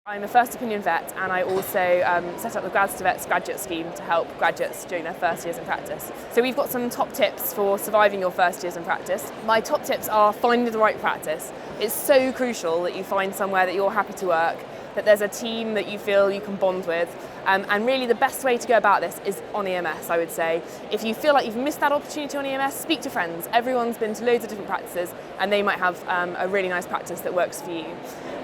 I'm a first opinion vet, and I also set up the Grads to Vets graduate scheme to help graduates during their first years in practice. So we've got some top tips for surviving your first years in practice. My top tips are finding the right practice. It's so crucial that you find somewhere that you're happy to work, that there's a team that you feel you can bond with, and really the best way to go about this is on EMS, I would say. If you feel like you've missed that opportunity on EMS, speak to friends. Everyone's been to loads of different practices and they might have a really nice practice that works for you.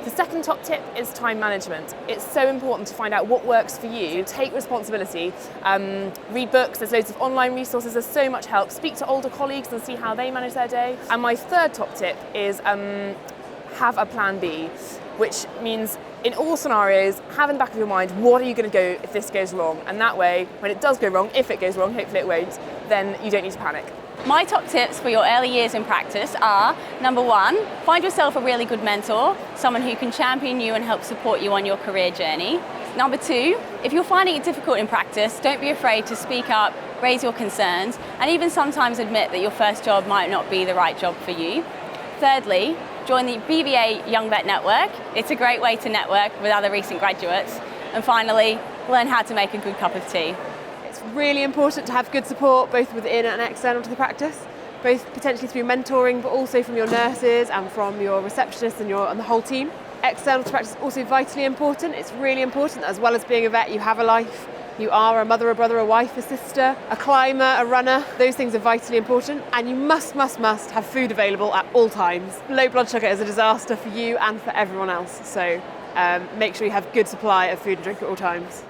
The second top tip is time management. It's so important to find out what works for you. Take responsibility, read books, there's loads of online resources, there's so much help. Speak to older colleagues and see how they manage their day. And my third top tip is have a plan B, which means in all scenarios, have in the back of your mind, what are you going to go if this goes wrong? And that way, when it does go wrong, if it goes wrong, hopefully it won't, then you don't need to panic. My top tips for your early years in practice are, number one, find yourself a really good mentor, someone who can champion you and help support you on your career journey. Number two, if you're finding it difficult in practice, don't be afraid to speak up, raise your concerns, and even sometimes admit that your first job might not be the right job for you. Thirdly, join the BVA Young Vet Network. It's a great way to network with other recent graduates. And finally, learn how to make a good cup of tea. It's really important to have good support both within and external to the practice, both potentially through mentoring but also from your nurses and from your receptionists and the whole team. External to practice is also vitally important. It's really important that as well as being a vet, you have a life. You are a mother, a brother, a wife, a sister, a climber, a runner. Those things are vitally important, and you must have food available at all times. Low blood sugar is a disaster for you and for everyone else, so make sure you have good supply of food and drink at all times.